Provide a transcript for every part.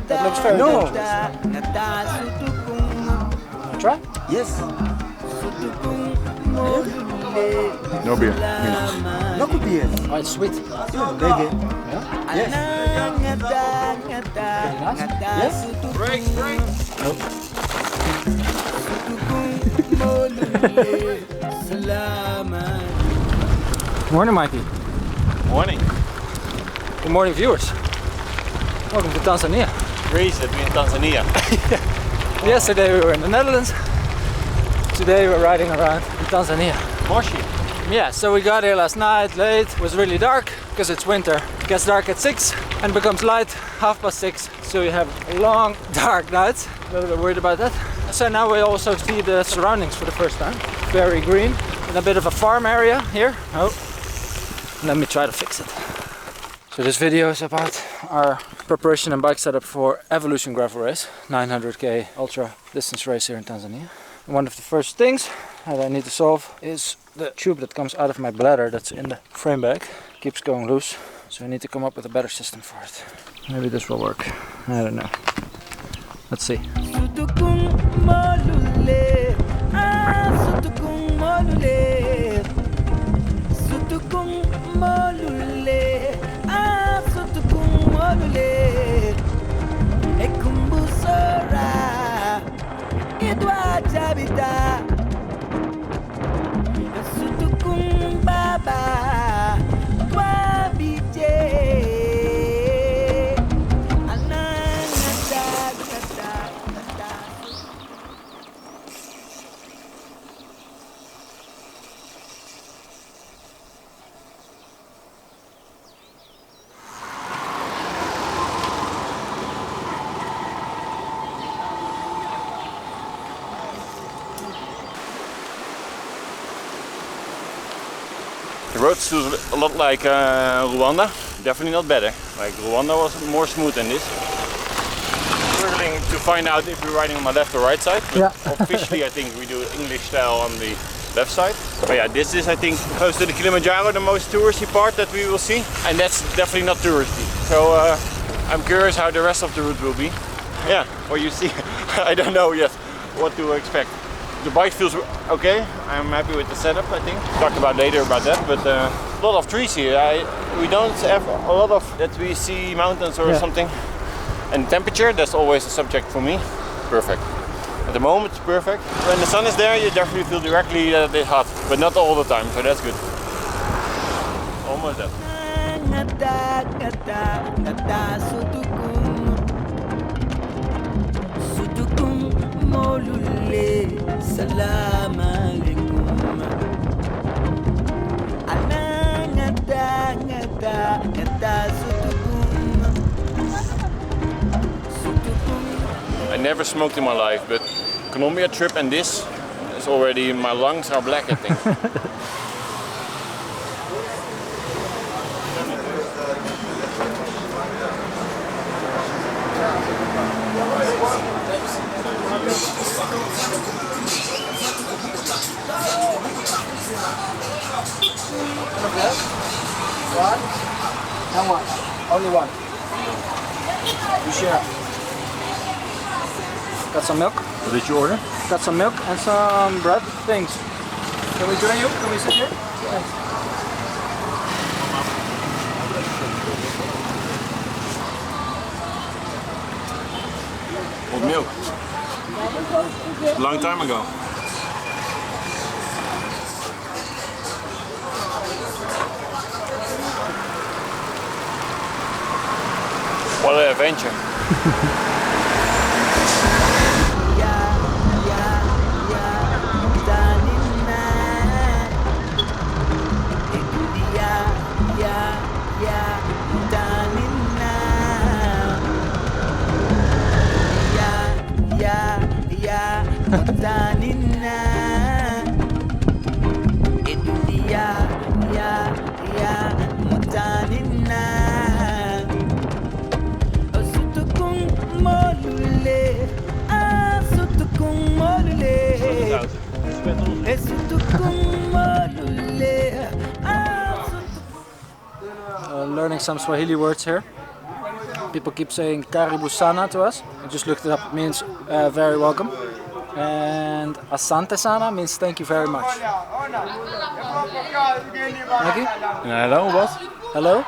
That looks very dangerous. Try? Yes. No beer. No could be it. Oh, it's sweet. Big. Yes. Yes. Break. Morning, Mikey. Morning. Good morning, viewers. Welcome to Tanzania. Crazy that we're in Tanzania. Yesterday we were in the Netherlands. Today we're riding around in Tanzania. Moshi. Yeah, so we got here last night late. It was really dark because it's winter. It gets dark at 6 and becomes light 6:30. So you have long dark nights. A little bit worried about that. So now we also see the surroundings for the first time. Very green and a bit of a farm area here. Oh, let me try to fix it. So this video is about our preparation and bike setup for Evolution Gravel Race, 900k ultra distance race here in Tanzania. And one of the first things that I need to solve is the tube that comes out of my bladder that's in the frame bag. Keeps going loose, so I need to come up with a better system for it. Maybe this will work. I don't know. Let's see. The road feels a lot like Rwanda. Definitely not better. Like Rwanda was more smooth than this. Struggling to find out if we're riding on my left or right side. But Yeah. officially I think we do English style on the left side. But yeah, this is I think close to the Kilimanjaro, the most touristy part that we will see. And that's definitely not touristy. So I'm curious how the rest of the route will be. Yeah, what you see, I don't know yet what to expect. The bike feels okay. I'm happy with the setup, I think. Talk about later about that, but a lot of trees here. We don't have a lot of that we see mountains or something. And temperature, that's always a subject for me. Perfect. At the moment, it's perfect. When the sun is there, you definitely feel directly that it's hot, but not all the time, so that's good. Almost that. I never smoked in my life, but Colombia trip and this is already, my lungs are black, I think. One and one. Only one. You share. Got some milk? What did you order? Got some milk and some bread things. Can we join you? Can we sit here? Thanks. Old milk. Long time ago. What an adventure. Learning some Swahili words here. People keep saying karibu sana to us. I just looked it up. It means very welcome. And asante sana means thank you very much. Thank you. Hello, boss. Hello?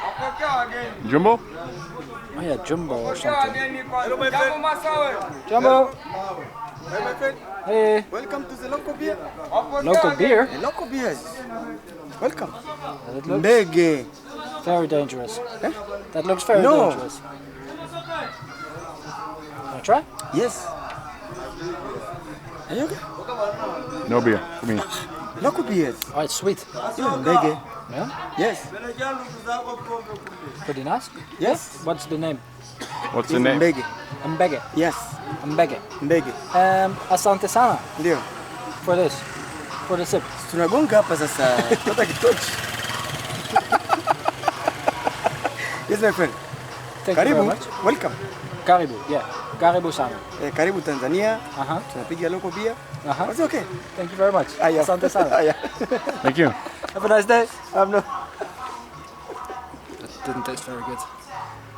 Jumbo? Oh yeah, Jumbo or something. Jumbo! Hey! Welcome to the local beer. Local beer? The local beers. Welcome. That looks Ndege. very dangerous. Eh? That looks very No. dangerous. Wanna try? Yes. Are you okay? No beer for me. Local beers. Oh, it's sweet. Ndege. Yeah? Yes. Pretty nice. Yes. What's the name? What's the name? Ndege. Mbege. Yes. Mbege. Ndege. Asante sana Ndio. for this. For the sip. Tunagonga hapa sasa. Tota kitochi. Yes, my friend. Thank you very Karibu. much. Welcome. Karibu, yeah. Karibu sana. Karibu Tanzania. Uh-huh. Tunapiga local beer. Uh-huh. It's okay. Thank you very much. Aya. Asante sana. Aya. Thank you. Have a nice day. No. It didn't taste very good.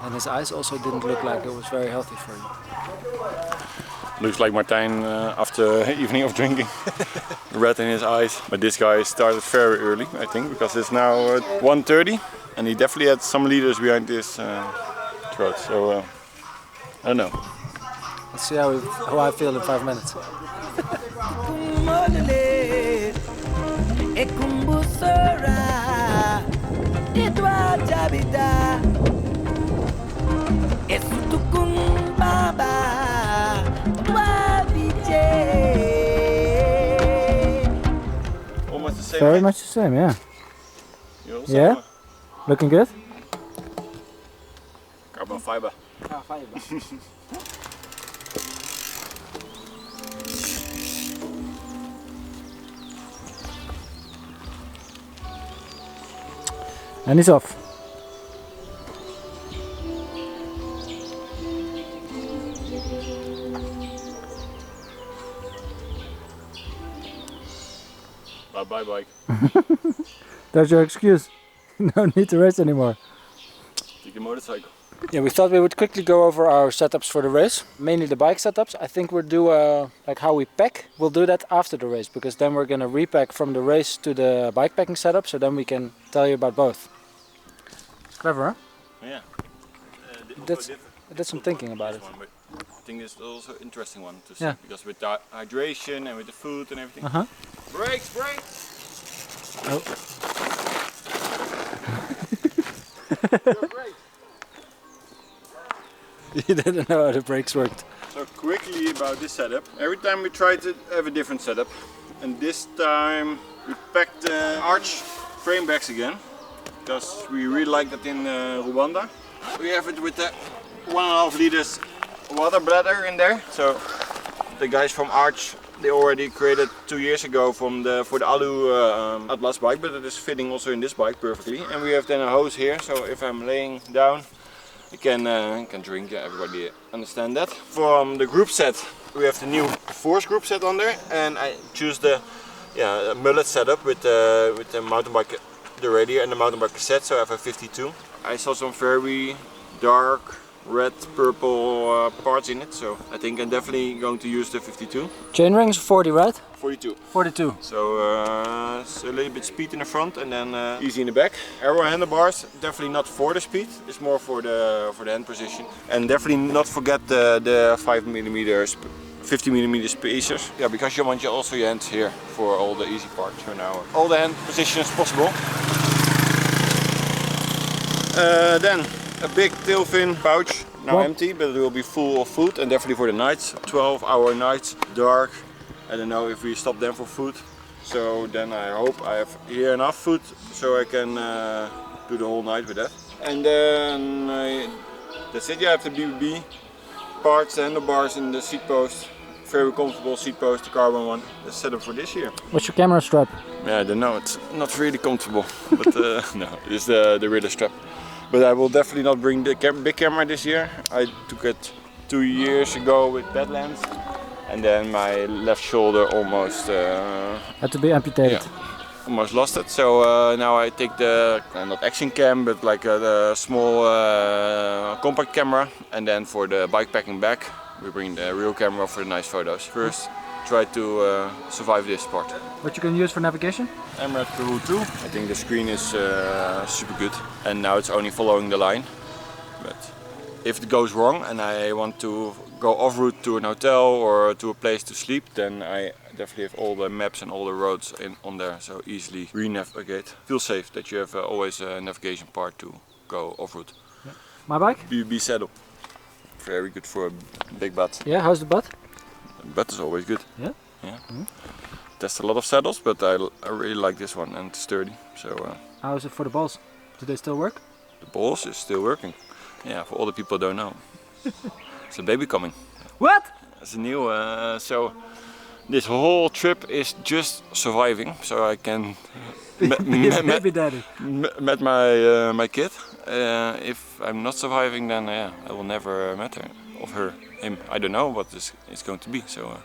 And his eyes also didn't look like it was very healthy for you. Looks like Martijn after evening of drinking. Red in his eyes. But this guy started very early, I think, because it's now 1:30, and he definitely had some leaders behind his throat. So I don't know. Let's see how I feel in 5 minutes. Almost the same. Very much the same, yeah. You also Yeah? Looking good? Carbon fiber. And he's off. Bye bike. That's your excuse. No need to race anymore. Take a motorcycle. Yeah, we thought we would quickly go over our setups for the race, mainly the bike setups. I think we'll do like how we pack. We'll do that after the race, because then we're gonna repack from the race to the bike packing setup, so then we can tell you about both. Clever, huh? Yeah. I did some thinking about it. One, but I think it's also an interesting one to see, Yeah. because with the hydration and with the food and everything. Uh-huh. Brakes! Oh. You didn't know how the brakes worked. So quickly about this setup. Every time we try to have a different setup, and this time we packed the arch frame backs again, because we really like that in Rwanda. We have it with the 1.5 liters water bladder in there. So the guys from Arch, they already created 2 years ago for the Alu Atlas bike, but it is fitting also in this bike perfectly. And we have then a hose here, so if I'm laying down, I can drink. Yeah, everybody understand that. From the group set, we have the new Force group set on there, and I choose the mullet setup with the mountain bike, the radio and the mountain bike cassette. So I have a 52. I saw some very dark red, purple parts in it, so I think I'm definitely going to use the 52. Chain rings 40, right? 42. 42. So it's a little bit speed in the front and then easy in the back. Aero handlebars, definitely not for the speed, it's more for the hand position. And definitely not forget the 5mm, 50mm spacers. Yeah, because you want also your hands here for all the easy parts. So now all the hand positions possible. Then a big tail fin pouch, now empty, but it will be full of food, and definitely for the nights, 12-hour nights, dark. I don't know if we stop them for food, so then I hope I have here enough food so I can do the whole night with that. And then that's it. You have the BBB parts, the handlebars and the seat post. Very comfortable seat post, the carbon one. The setup for this year. What's your camera strap? Yeah, I don't know. It's not really comfortable, but no, it's the rear strap. But I will definitely not bring the big camera this year. I took it 2 years ago with Badlands, and then my left shoulder almost Had to be amputated. almost lost it. So now I take the not action cam, but like the small compact camera, and then for the bikepacking back, we bring the real camera for the nice photos. First, try to survive this part. What you can use for navigation? Emerald Peru 2. I think the screen is super good, and now it's only following the line. But if it goes wrong and I want to go off route to an hotel or to a place to sleep, then I definitely have all the maps and all the roads on there, so easily re-navigate. Feel safe that you have always a navigation part to go off route. Yeah. My bike? BB saddle. Very good for a big butt. Yeah, how's the butt? The butt is always good. Yeah? Yeah. Test a lot of saddles, but I really like this one, and it's sturdy. So. How is it for the balls? Do they still work? The balls is still working. Yeah, for all the people who don't know. It's a baby coming. What? It's a new, so this whole trip is just surviving, so I can Baby daddy. met my kid. If I'm not surviving, then yeah, I will never met her, of her, him. I don't know what this is going to be. So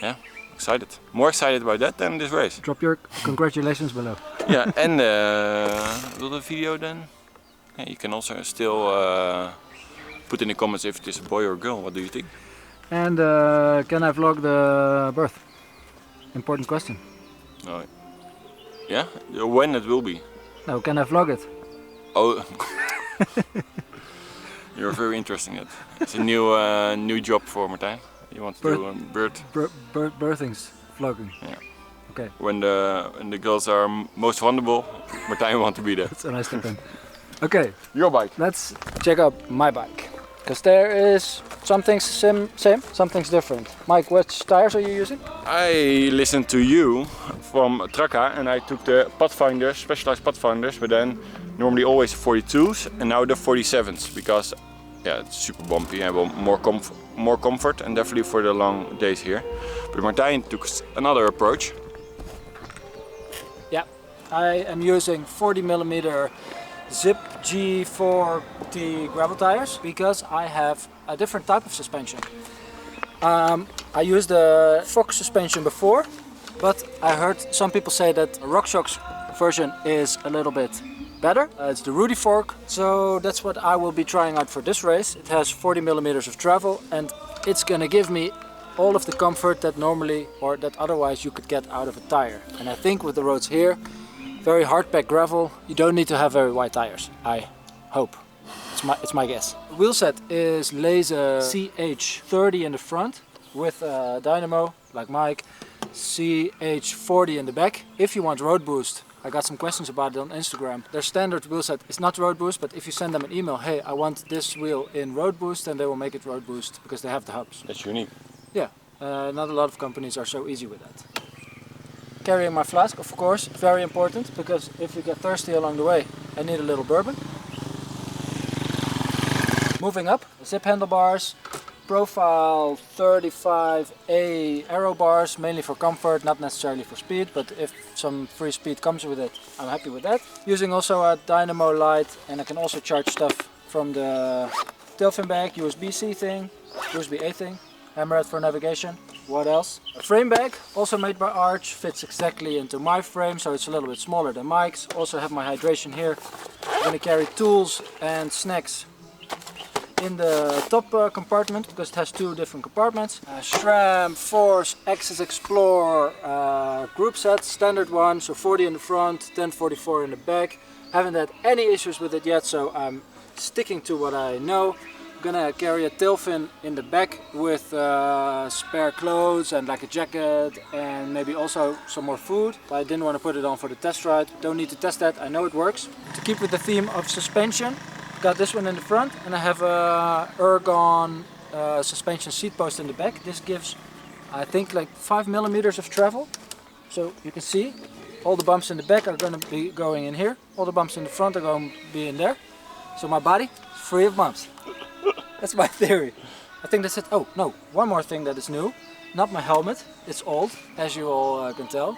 yeah, excited. More excited about that than this race. Drop your congratulations below. Yeah, and will the video then? Yeah, you can also still put in the comments if it is a boy or a girl. What do you think? And can I vlog the birth? Important question. Oh, yeah? When it will be? No, can I vlog it? Oh, you're very interesting. It's a new job for Martijn. You want to do birthings vlogging. Yeah. Okay. When the girls are most vulnerable, Martijn want to be there. That's a nice step in. Okay. Your bike. Let's check out my bike. Because there is some things same, some things different. Mike, which tires are you using? I listened to you from Traka and I took the Pathfinders, specialized Pathfinders, but then normally always 42s and now the 47s because yeah, it's super bumpy and more comfort and definitely for the long days here. But Martijn took another approach. Yeah, I am using 40mm Zip G40 gravel tires because I have a different type of suspension. I used the Fox suspension before, but I heard some people say that RockShox version is a little bit better. It's the Rudy fork, so that's what I will be trying out for this race. It has 40mm of travel and it's gonna give me all of the comfort that normally or that otherwise you could get out of a tire. And I think with the roads here, very hard packed gravel, you don't need to have very wide tires. I hope. It's my guess. The wheel set is Laser CH30 in the front with a dynamo like Mike, CH40 in the back. If you want road boost, I got some questions about it on Instagram. Their standard wheel set is not road boost, but if you send them an email, hey, I want this wheel in road boost, then they will make it road boost because they have the hubs. That's unique. Yeah, not a lot of companies are so easy with that. Carrying my flask, of course, very important because if you get thirsty along the way, I need a little bourbon. Moving up, zip handlebars, profile 35A aero bars, mainly for comfort, not necessarily for speed, but if some free speed comes with it, I'm happy with that. Using also a dynamo light, and I can also charge stuff from the tail fin bag, USB-C thing, USB-A thing, hammerhead for navigation. What else? A frame bag, also made by Arch, fits exactly into my frame, so it's a little bit smaller than Mike's. Also have my hydration here. I'm going to carry tools and snacks in the top compartment because it has two different compartments. SRAM, Force, Axis Explorer group set, standard one, so 40 in the front, 1044 in the back. Haven't had any issues with it yet, so I'm sticking to what I know. I'm gonna carry a tail fin in the back with spare clothes and like a jacket and maybe also some more food. But I didn't want to put it on for the test ride. Don't need to test that, I know it works. To keep with the theme of suspension, got this one in the front and I have a Ergon suspension seat post in the back. This gives, I think, like 5mm of travel. So you can see all the bumps in the back are going to be going in here. All the bumps in the front are going to be in there. So my body is free of bumps. That's my theory. I think that's it. Oh no, one more thing that is new. Not my helmet, it's old, as you all can tell.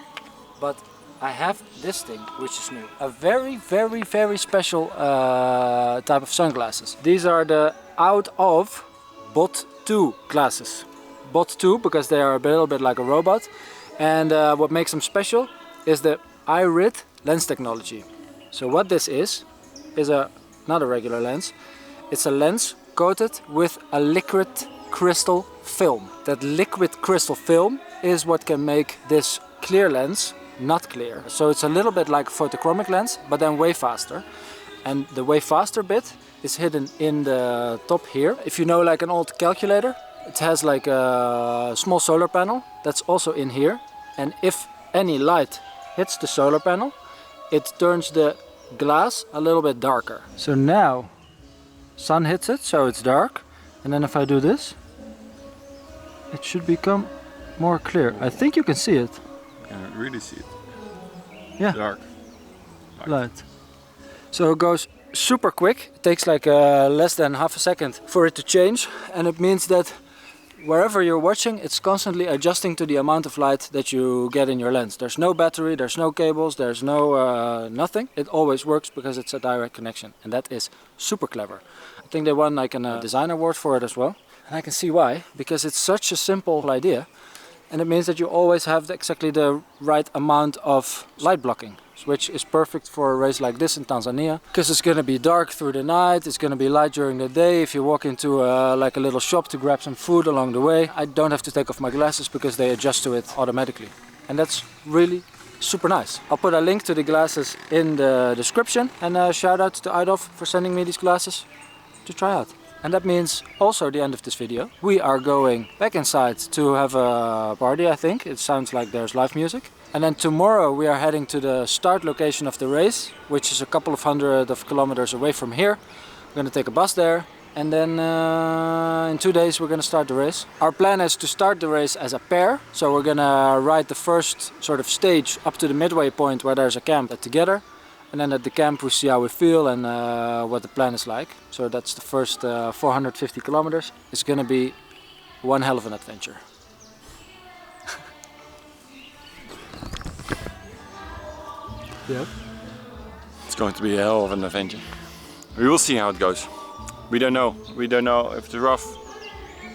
But I have this thing, which is new. A very, very, very special type of sunglasses. These are the Out of Bot 2 glasses. Bot 2 because they are a little bit like a robot. And what makes them special is the iRid lens technology. So what this is not a regular lens. It's a lens coated with a liquid crystal film. That liquid crystal film is what can make this clear lens not clear. So it's a little bit like a photochromic lens, but then way faster. And the way faster bit is hidden in the top here. If you know like an old calculator, it has like a small solar panel that's also in here. And if any light hits the solar panel, it turns the glass a little bit darker. So now sun hits it, so it's dark. And then if I do this, it should become more clear. I think you can see it. I can really see it. Yeah. Dark. Light. So it goes super quick. It takes like less than half a second for it to change. And it means that wherever you're watching, it's constantly adjusting to the amount of light that you get in your lens. There's no battery, there's no cables, there's no nothing. It always works because it's a direct connection. And that is super clever. I think they won like a design award for it as well. And I can see why, because it's such a simple idea. And it means that you always have exactly the right amount of light blocking, which is perfect for a race like this in Tanzania, because it's going to be dark through the night, it's going to be light during the day. If you walk into like a little shop to grab some food along the way, I don't have to take off my glasses because they adjust to it automatically. And that's really super nice. I'll put a link to the glasses in the description, and a shout out to Idolf for sending me these glasses to try out. And that means also the end of this video. We are going back inside to have a party, I think. It sounds like there's live music. And then tomorrow we are heading to the start location of the race, which is a couple of hundred of kilometers away from here. We're going to take a bus there, and then in 2 days we're going to start the race. Our plan is to start the race as a pair. So we're going to ride the first sort of stage up to the midway point where there's a camp together. And then at the camp we see how we feel and what the plan is like. So that's the first 450 kilometers. It's going to be one hell of an adventure. Yep. It's going to be a hell of an adventure. We will see how it goes. We don't know. We don't know if it's rough,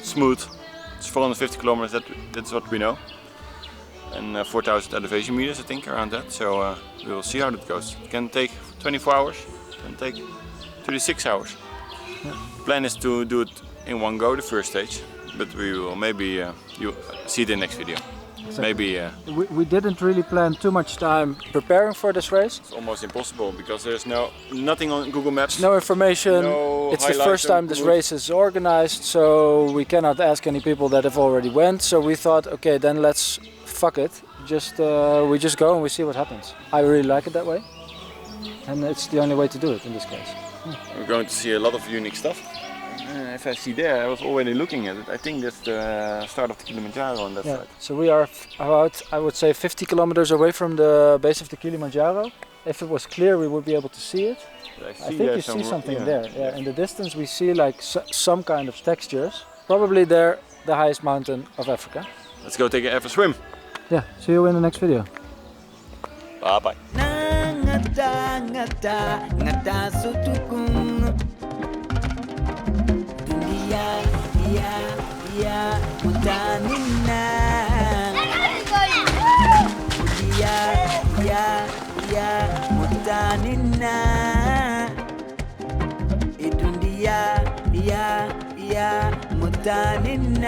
smooth. It's 450 kilometers, that's what we know. And 4,000 elevation meters, I think, around that. So we will see how it goes. It can take 24 hours, it can take 36 hours. Yeah. The plan is to do it in one go, the first stage. But we will maybe, you see it in the next video. Exactly. Maybe. We didn't really plan too much time preparing for this race. It's almost impossible because there's nothing on Google Maps. No information. No it's the first time this race is organized, so we cannot ask any people that have already went. So we thought, okay, then let's fuck it. We just go and we see what happens. I really like it that way, and it's the only way to do it in this case. We're going to see a lot of unique stuff. If I see there, I was already looking at it. I think that's the start of the Kilimanjaro on that side. So we are about, I would say, 50 kilometers away from the base of the Kilimanjaro. If it was clear, we would be able to see it. I think you see something there. Yeah. In the distance, we see like some kind of textures. Probably there, the highest mountain of Africa. Let's go take a swim. Yeah. See you in the next video. Bye bye. Mutanina